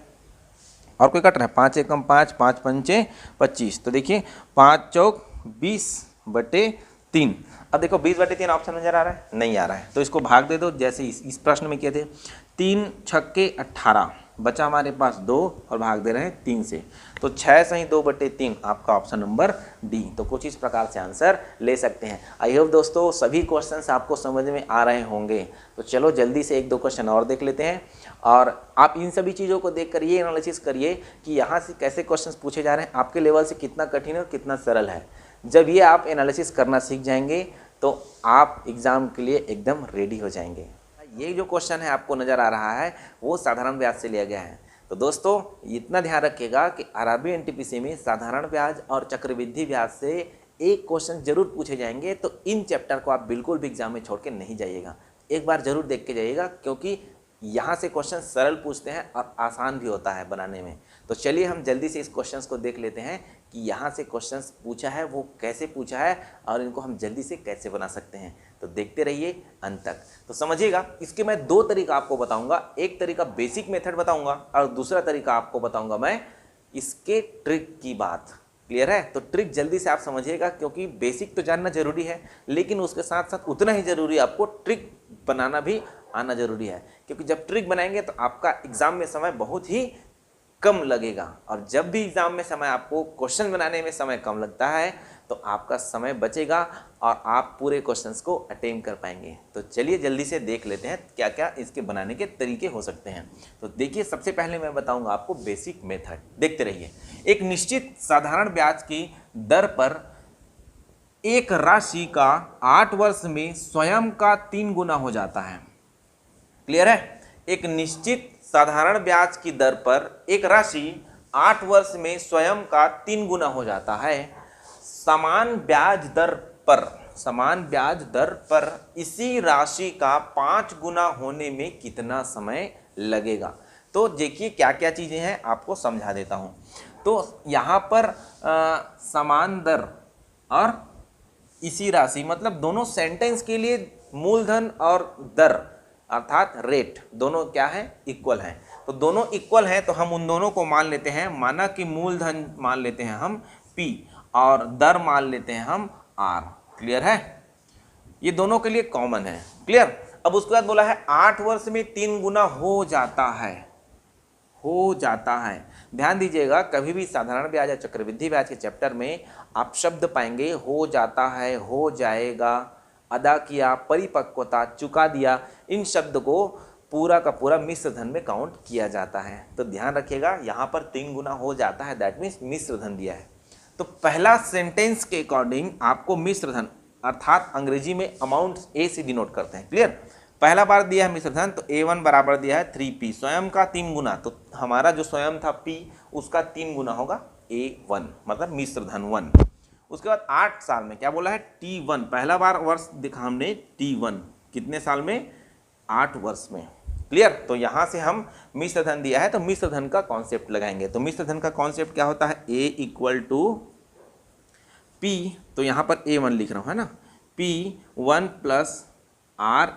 और कोई कट रहा है, 5 एकम 5, 5 पंचे 25। तो देखिए 5 चौक 20/3। अब देखो 20/3 ऑप्शन नजर आ रहा है, नहीं आ रहा है, तो इसको भाग दे दो जैसे इस प्रश्न में किए थे। 3 छक्के 18 बचा हमारे पास 2 और भाग दे रहे हैं 3 से, तो 6 सही 2/3 आपका ऑप्शन नंबर डी। तो कुछ इस प्रकार से आंसर ले सकते हैं। आई होप दोस्तों सभी क्वेश्चंस आपको समझ में आ रहे होंगे। तो चलो जल्दी से 1-2 क्वेश्चन और देख लेते हैं, और आप इन सभी चीज़ों को देख कर ये एनालिसिस करिए कि यहाँ से कैसे क्वेश्चंस पूछे जा रहे हैं, आपके लेवल से कितना कठिन है और कितना सरल है। जब ये आप एनालिसिस करना सीख जाएंगे तो आप एग्ज़ाम के लिए एकदम रेडी हो जाएंगे। ये जो क्वेश्चन है आपको नज़र आ रहा है वो साधारण ब्याज से लिया गया है। तो दोस्तों इतना ध्यान रखिएगा कि आरआरबी एनटीपीसी में साधारण ब्याज और चक्रवृद्धि ब्याज से एक क्वेश्चन जरूर पूछे जाएंगे। तो इन चैप्टर को आप बिल्कुल भी एग्जाम में छोड़ के नहीं जाइएगा, एक बार जरूर देख के जाइएगा, क्योंकि यहाँ से क्वेश्चन सरल पूछते हैं और आसान भी होता है बनाने में। तो चलिए हम जल्दी से इस क्वेश्चंस को देख लेते हैं कि यहाँ से क्वेश्चंस पूछा है वो कैसे पूछा है और इनको हम जल्दी से कैसे बना सकते हैं। तो देखते रहिए अंत तक। तो समझिएगा, इसके मैं 2 तरीका आपको बताऊंगा। एक तरीका बेसिक मेथड बताऊंगा और दूसरा तरीका आपको बताऊंगा मैं इसके ट्रिक की बात। क्लियर है। तो ट्रिक जल्दी से आप समझिएगा, क्योंकि बेसिक तो जानना जरूरी है, लेकिन उसके साथ साथ उतना ही जरूरी आपको ट्रिक बनाना भी आना जरूरी है। क्योंकि जब ट्रिक बनाएंगे तो आपका एग्जाम में समय बहुत ही कम लगेगा, और जब भी एग्जाम में समय आपको क्वेश्चन बनाने में समय कम लगता है तो आपका समय बचेगा और आप पूरे क्वेश्चंस को अटेम्प्ट कर पाएंगे। तो चलिए जल्दी से देख लेते हैं क्या क्या इसके बनाने के तरीके हो सकते हैं। तो देखिए सबसे पहले मैं बताऊंगा आपको बेसिक मेथड, देखते रहिए। एक निश्चित साधारण ब्याज की दर पर एक राशि का 8 वर्ष में स्वयं का 3 गुना हो जाता है। क्लियर है। एक निश्चित साधारण ब्याज की दर पर एक राशि 8 वर्ष में स्वयं का 3 गुना हो जाता है। समान ब्याज दर पर इसी राशि का 5 गुना होने में कितना समय लगेगा। तो देखिए क्या क्या चीजें हैं आपको समझा देता हूं। तो यहाँ पर समान दर और इसी राशि, मतलब दोनों सेंटेंस के लिए मूलधन और दर अर्थात रेट दोनों क्या है, इक्वल हैं। तो दोनों इक्वल हैं तो हम उन दोनों को मान लेते हैं, माना कि मूलधन मान लेते हैं हम P और दर मान लेते हैं हम R। क्लियर है। ये दोनों के लिए कॉमन है। क्लियर। अब उसके बाद बोला है 8 वर्ष में 3 गुना हो जाता है। ध्यान दीजिएगा, कभी भी साधारण ब्याज या चक्रवृद्धि ब्याज के चैप्टर में आप शब्द पाएंगे हो जाता है, हो जाएगा, अदा किया, परिपक्वता, चुका दिया। इन शब्द को पूरा का पूरा मिश्र धन में काउंट किया जाता है। तो ध्यान रखिएगा, यहाँ पर 3 गुना हो जाता है, दैट मीन्स मिश्र धन दिया है। तो पहला सेंटेंस के अकॉर्डिंग आपको मिश्र धन अर्थात अंग्रेजी में अमाउंट ए से डिनोट करते हैं। क्लियर। पहला बार दिया है मिश्र धन, तो A1 बराबर दिया है 3P, स्वयं का 3 गुना। तो हमारा जो स्वयं था P उसका 3 गुना होगा A1, मतलब मिश्र धन 1। उसके बाद 8 साल में क्या बोला है T1, पहला बार वर्ष दिखा हमने T1 कितने साल में, 8 वर्ष में। क्लियर। तो यहाँ से हम मिश्र धन दिया है तो मिश्र धन का कॉन्सेप्ट लगाएंगे। तो मिश्र धन का कॉन्सेप्ट क्या होता है, A इक्वल टू P, तो यहाँ पर A1 लिख रहा हूँ है ना, P1 plus R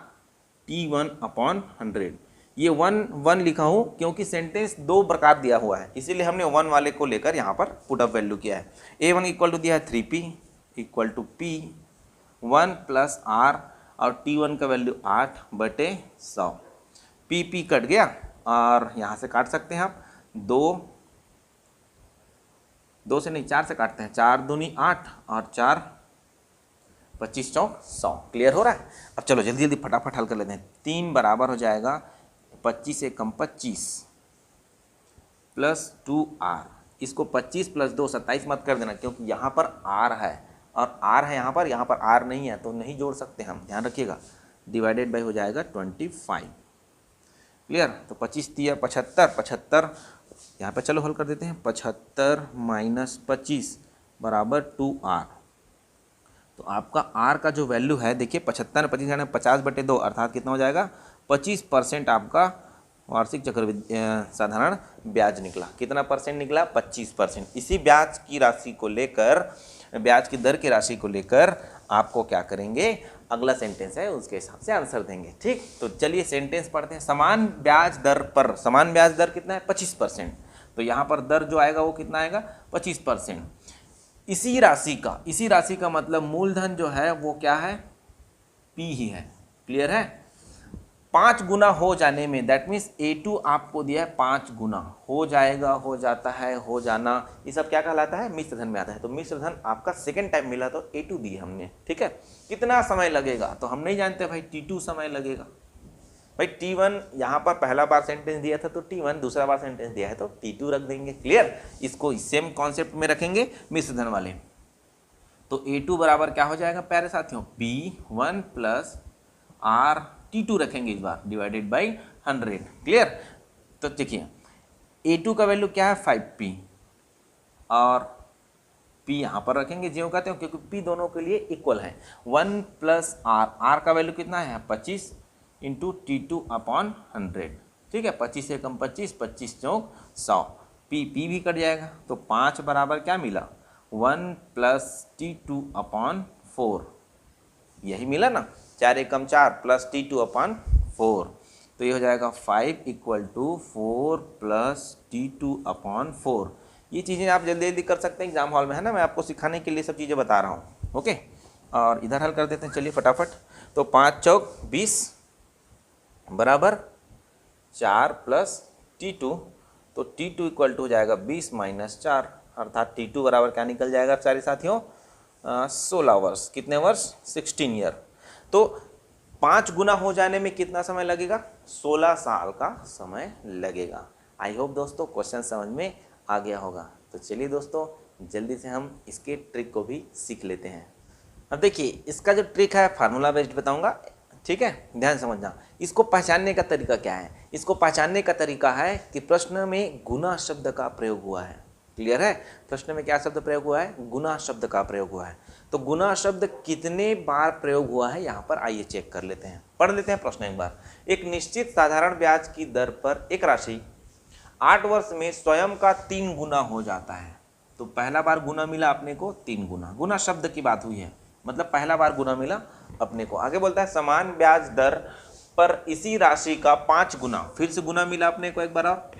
T1 upon 100। ये 1 लिखा हूँ क्योंकि सेंटेंस 2 प्रकार दिया हुआ है, इसीलिए हमने 1 वाले को लेकर यहाँ पर पुट अप वैल्यू किया है। A1 इक्वल टू दिया है 3P equal to P1 plus R और T1 का वैल्यू 8/100। P कट गया और यहाँ से काट सकते हैं आप, 2 से नहीं 4 से काटते हैं, 4 दूनी 8 और 4 25 चौक 100। क्लियर हो रहा है। अब चलो जल्दी जल्दी फटाफट हल कर लेते हैं। 3 बराबर हो जाएगा 25 से कम 25 प्लस 2R, इसको 25 प्लस 2 27 मत कर देना क्योंकि यहाँ पर R है और R है यहाँ पर R नहीं है तो नहीं जोड़ सकते हम, ध्यान रखिएगा। डिवाइडेड बाई हो जाएगा 25। क्लियर। तो 25 दिया 75 यहाँ पर चलो हल कर देते हैं। 75 माइनस 25 बराबर 2R। तो आपका R का जो वैल्यू है देखिए 75 25 यानी 50/2 अर्थात कितना हो जाएगा 25% आपका वार्षिक चक्रवृद्धि साधारण ब्याज निकला। कितना परसेंट निकला, 25%। इसी ब्याज की राशि को लेकर, ब्याज की दर की राशि को लेकर आपको क्या करेंगे, अगला सेंटेंस है उसके हिसाब से आंसर देंगे। ठीक, तो चलिए सेंटेंस पढ़ते हैं। समान ब्याज दर पर, समान ब्याज दर कितना है 25%, तो यहाँ पर दर जो आएगा वो कितना आएगा 25%। इसी राशि का मतलब मूलधन जो है वो क्या है, P ही है। क्लियर है। 5 गुना हो जाने में, दैट मीन्स A2 आपको दिया है 5 गुना, हो जाएगा, हो जाता है, हो जाना, ये सब क्या कहलाता है, मिश्र धन में आता है। तो मिश्र धन आपका सेकंड टाइम मिला तो A2 दिया हमने। ठीक है। कितना समय लगेगा तो हम नहीं जानते भाई, T2 समय लगेगा भाई। T1 यहाँ पर पहला बार सेंटेंस दिया था तो T1, दूसरा बार सेंटेंस दिया है तो T2 रख देंगे। क्लियर। इसको सेम कॉन्सेप्ट में रखेंगे मिश्र धन वाले। तो A2 बराबर क्या हो जाएगा प्यारे साथियों, P1 प्लस R T2 रखेंगे इस बार, डिवाइडेड बाई 100। क्लियर। तो देखिए A2 का वैल्यू क्या है 5P और P यहाँ पर रखेंगे ज्यों कहते हो क्योंकि P दोनों के लिए इक्वल है। 1 प्लस R का वैल्यू कितना है 25 इंटू T2 अपॉन 100। ठीक है। 25 से कम 25, 25 चौक 100। P भी कट जाएगा तो 5 बराबर क्या मिला 1 प्लस T2 अपॉन 4, यही मिला ना, 4 एकम 4 प्लस T2 अपॉन 4, तो ये हो जाएगा 5 equal to 4 plus T2 upon 4। ये चीज़ें आप जल्दी जल्दी कर सकते हैं एग्जाम हॉल में, है ना, मैं आपको सिखाने के लिए सब चीज़ें बता रहा हूँ। ओके, और इधर हल कर देते हैं, चलिए फटाफट। तो 5 चौक 20 बराबर 4 प्लस T2, तो T2 इक्वल टू हो जाएगा 20 माइनस 4, अर्थात T2 बराबर क्या निकल जाएगा सारे साथियों 16 वर्ष। कितने वर्ष 16 ईयर। तो 5 गुना हो जाने में कितना समय लगेगा 16 साल का समय लगेगा। आई होप दोस्तों क्वेश्चन समझ में आ गया होगा। तो चलिए दोस्तों जल्दी से हम इसके ट्रिक को भी सीख लेते हैं। अब देखिए इसका जो ट्रिक है फार्मूला बेस्ड बताऊंगा, ठीक है, ध्यान समझना। इसको पहचानने का तरीका क्या है, इसको पहचानने का तरीका है कि प्रश्न में गुना शब्द का प्रयोग हुआ है। क्लियर है। प्रश्न में क्या शब्द प्रयोग हुआ है, गुना शब्द का प्रयोग हुआ है। तो गुना शब्द कितने बार प्रयोग हुआ है यहाँ पर आइए चेक कर लेते हैं, पढ़ लेते हैं प्रश्न एक बार। एक निश्चित साधारण ब्याज की दर पर एक राशि 8 वर्ष में स्वयं का 3 गुना हो जाता है। तो पहला बार गुना मिला अपने को 3 गुना, गुना शब्द की बात हुई है, मतलब पहला बार गुना मिला अपने को। आगे बोलता है समान ब्याज दर पर इसी राशि का 5 गुना, फिर से गुना मिला अपने को एक बार और,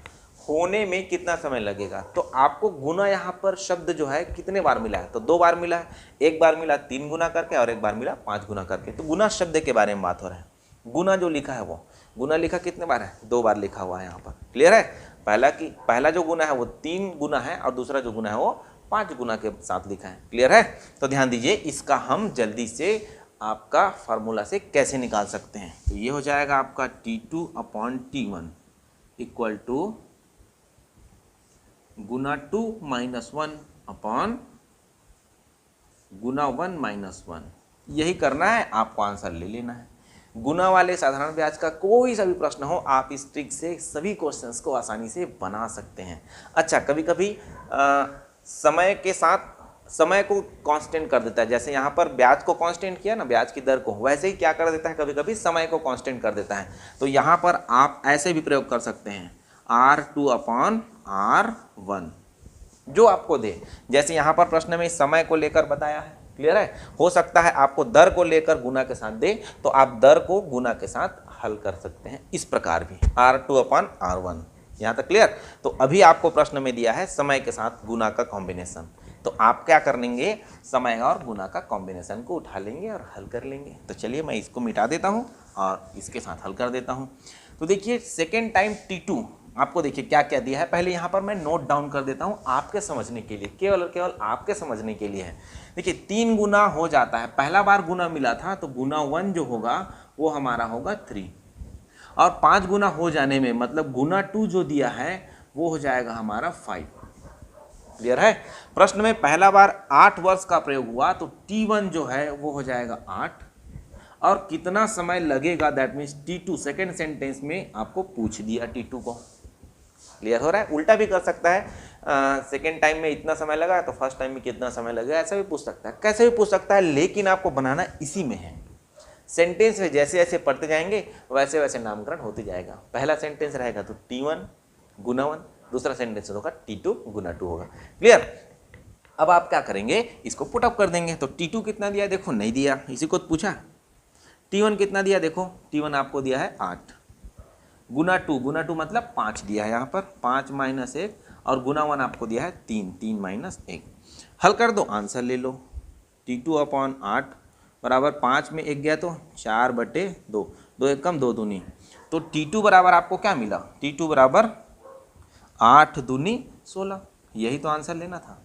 होने में कितना समय लगेगा। तो आपको गुना यहाँ पर शब्द जो है कितने बार मिला है, तो 2 बार मिला है। एक बार मिला 3 गुना करके और एक बार मिला 5 गुना करके। तो गुना शब्द के बारे में बात हो रहा है। गुना जो लिखा है वो गुना लिखा कितने बार है, 2 बार लिखा हुआ है यहाँ पर। क्लियर है। पहला जो गुना है वो 3 गुना है और दूसरा जो गुना है वो 5 गुना के साथ लिखा है। क्लियर है। तो ध्यान दीजिए इसका हम जल्दी से आपका फार्मूला से कैसे निकाल सकते हैं। तो ये हो जाएगा आपका T2 upon T1 equal to गुना 2 माइनस 1 अपॉन गुना 1 माइनस 1। यही करना है, आपको आंसर ले लेना है। गुना वाले साधारण ब्याज का कोई सा भी प्रश्न हो, आप इस ट्रिक से सभी क्वेश्चंस को आसानी से बना सकते हैं। अच्छा, कभी कभी समय के साथ समय को कांस्टेंट कर देता है। जैसे यहाँ पर ब्याज को कांस्टेंट किया ना, ब्याज की दर को, वैसे ही क्या कर देता है, कभी कभी समय को कांस्टेंट कर देता है। तो यहाँ पर आप ऐसे भी प्रयोग कर सकते हैं, R2/R1 जो आपको दे। जैसे यहाँ पर प्रश्न में समय को लेकर बताया है, क्लियर है। हो सकता है आपको दर को लेकर गुना के साथ दे, तो आप दर को गुना के साथ हल कर सकते हैं, इस प्रकार भी R2/R1। यहाँ तक क्लियर। तो अभी आपको प्रश्न में दिया है समय के साथ गुना का कॉम्बिनेशन, तो आप क्या कर लेंगे, समय और गुना का कॉम्बिनेशन को उठा लेंगे और हल कर लेंगे। तो चलिए मैं इसको मिटा देता हूँ और इसके साथ हल कर देता हूँ। तो देखिए सेकेंड टाइम T2 आपको देखिए क्या क्या दिया है, पहले यहाँ पर मैं नोट डाउन कर देता हूँ आपके समझने के लिए, केवल और केवल आपके समझने के लिए है। देखिए 3 गुना हो जाता है, पहला बार गुना मिला था तो गुना 1 जो होगा वो हमारा होगा 3, और 5 गुना हो जाने में मतलब गुना 2 जो दिया है वो हो जाएगा हमारा 5। क्लियर है। प्रश्न में पहला बार 8 वर्ष का प्रयोग हुआ तो T1 जो है वो हो जाएगा 8, और कितना समय लगेगा, that means T2 second sentence में आपको पूछ दिया T2 को। क्लियर हो रहा है। उल्टा भी कर सकता है, सेकेंड टाइम में इतना समय लगा तो फर्स्ट टाइम में कितना समय लगेगा, ऐसा भी पूछ सकता है, कैसे भी पूछ सकता है, लेकिन आपको बनाना इसी में है। सेंटेंस में जैसे जैसे पढ़ते जाएंगे वैसे वैसे नामकरण होते जाएगा। पहला सेंटेंस रहेगा तो T1 गुना 1, दूसरा सेंटेंस होगा T2 गुना 2 होगा। क्लियर। अब आप क्या करेंगे, इसको पुटअप कर देंगे। तो T2 कितना दिया, देखो नहीं दिया, इसी को पूछा। T1 कितना दिया, देखो T1 आपको दिया है 8, गुना 2 मतलब 5 दिया है यहाँ पर, 5 - 1, और गुना 1 आपको दिया है 3, 3 - 1। हल कर दो, आंसर ले लो। T2/8 बराबर 5 में 1 गया तो 4/2, 2 1 कम 2 दूनी। तो T2 बराबर आपको क्या मिला, T2 बराबर 8 दूनी 16। यही तो आंसर लेना था।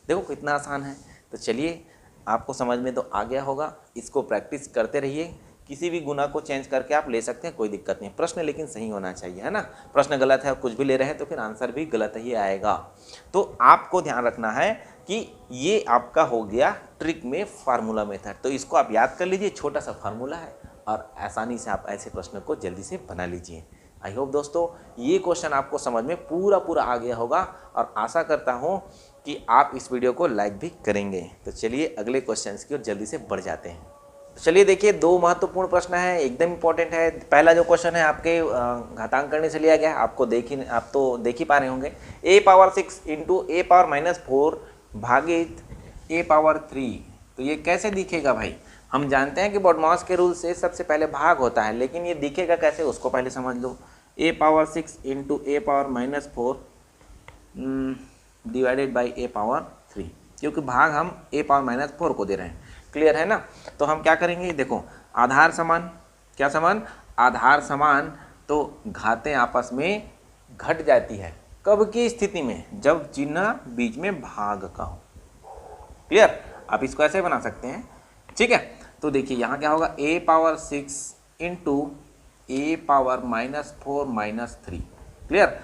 देखो कितना आसान है। तो चलिए आपको समझ में तो आ गया होगा, इसको प्रैक्टिस करते रहिए। किसी भी गुना को चेंज करके आप ले सकते हैं, कोई दिक्कत नहीं। प्रश्न लेकिन सही होना चाहिए, है ना। प्रश्न गलत है, कुछ भी ले रहे हैं तो फिर आंसर भी गलत ही आएगा। तो आपको ध्यान रखना है कि ये आपका हो गया ट्रिक में फार्मूला मेथड। तो इसको आप याद कर लीजिए, छोटा सा फार्मूला है और आसानी से आप ऐसे प्रश्न को जल्दी से बना लीजिए। आई होप दोस्तों ये क्वेश्चन आपको समझ में पूरा आ गया होगा, और आशा करता हूँ कि आप इस वीडियो को लाइक भी करेंगे। तो चलिए अगले क्वेश्चन की ओर जल्दी से बढ़ जाते हैं। चलिए देखिए 2 महत्वपूर्ण प्रश्न है, एकदम इंपॉर्टेंट है। पहला जो क्वेश्चन है आपके घातांक करने से लिया गया है, आप तो देख ही पा रहे होंगे। a⁻6 × a⁻4 भागित a⁻3। तो ये कैसे दिखेगा भाई, हम जानते हैं कि बॉडमॉस के रूल से सबसे पहले भाग होता है, लेकिन ये दिखेगा कैसे उसको पहले समझ लो। a⁻6 × a⁻4 divided by a⁻3, क्योंकि भाग हम a⁻4 को दे रहे हैं। क्लियर है ना। तो हम क्या करेंगे, देखो आधार समान, क्या समान, आधार समान, तो घातें आपस में घट जाती है। कब की स्थिति में, जब चिन्ह बीच में भाग का हो। क्लियर। आप इसको ऐसे बना सकते हैं, ठीक है। तो देखिए यहाँ क्या होगा, a⁻6 × a⁻4 - 3। क्लियर।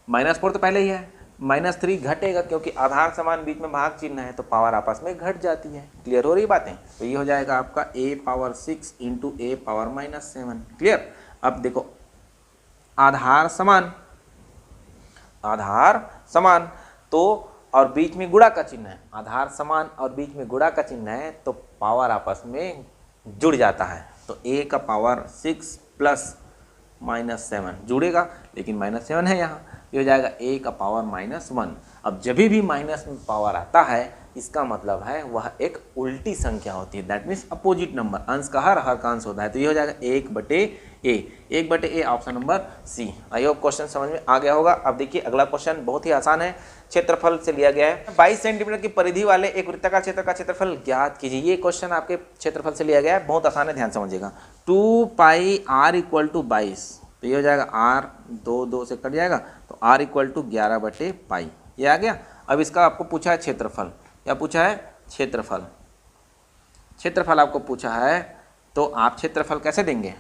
-4 तो पहले ही है, -3 घटेगा क्योंकि आधार समान बीच में भाग चिन्ह है, तो पावर आपस में घट जाती है। क्लियर हो रही बातें। तो ये हो जाएगा आपका a⁻6 × a⁻7। क्लियर। अब देखो आधार समान तो, और बीच में गुणा का चिन्ह है, आधार समान और बीच में गुणा का चिन्ह है, तो पावर आपस में जुड़ जाता है। तो a⁻6 + -7 जुड़ेगा, लेकिन -7 है यहाँ, ये हो जाएगा a⁻−1। अब जब भी माइनस में पावर आता है, इसका मतलब है वह एक उल्टी संख्या होती है, दैट मीन्स अपोजिट नंबर। अंश का हर का अंश होता है, तो ये हो जाएगा 1/a option number C. I hope question समझ में आ गया होगा। अब देखिए अगला क्वेश्चन बहुत ही आसान है, क्षेत्रफल से लिया गया है। 22 सेंटीमीटर की परिधि वाले एक वृत्ताकार क्षेत्र का क्षेत्रफल ज्ञात कीजिए। ये क्वेश्चन आपके क्षेत्रफल से लिया गया है, बहुत आसान है, ध्यान समझिएगा। 2πr = 22, तो ये हो जाएगा r, 2 से कट जाएगा, तो r = 11/π। ये आ गया। अब इसका आपको पूछा है क्षेत्रफल, क्या पूछा है, क्षेत्रफल आपको पूछा है, तो आप क्षेत्रफल कैसे देंगे,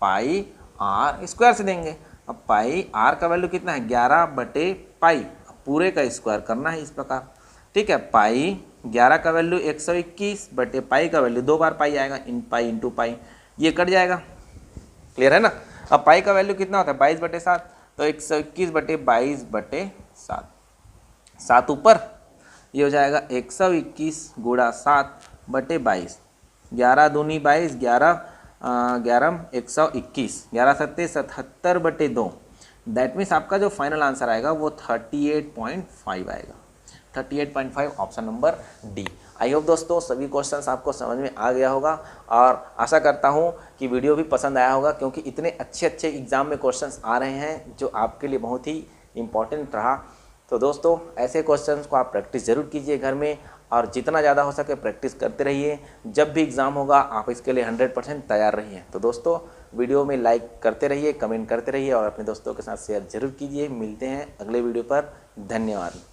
πr² से देंगे। अब πr का वैल्यू कितना है, 11/π, पूरे का स्क्वायर करना है इस प्रकार, ठीक है। 11 का वैल्यू 121/π का वैल्यू 2 बार पाई आएगा, इन पाई इंटू पाई, ये कट जाएगा। क्लियर है ना। अब पाई का वैल्यू कितना होता है, 22/7, तो 121/22/7, 7 ऊपर ये हो जाएगा 121 गुणा 7/22, 11 दूनी 22, 11 121, 11 सत्ते 77/2। दैट मीन्स आपका जो फाइनल आंसर आएगा वो 38.5 आएगा। 38.5 option number D. I hope दोस्तों सभी क्वेश्चंस आपको समझ में आ गया होगा और आशा करता हूं कि वीडियो भी पसंद आया होगा, क्योंकि इतने अच्छे अच्छे एग्ज़ाम में क्वेश्चंस आ रहे हैं जो आपके लिए बहुत ही इम्पॉर्टेंट रहा। तो दोस्तों ऐसे क्वेश्चंस को आप प्रैक्टिस ज़रूर कीजिए घर में, और जितना ज़्यादा हो सके प्रैक्टिस करते रहिए। जब भी एग्ज़ाम होगा आप इसके लिए 100% तैयार रहिए। तो दोस्तों वीडियो में लाइक करते रहिए, कमेंट करते रहिए और अपने दोस्तों के साथ शेयर ज़रूर कीजिए। मिलते हैं अगले वीडियो पर। धन्यवाद।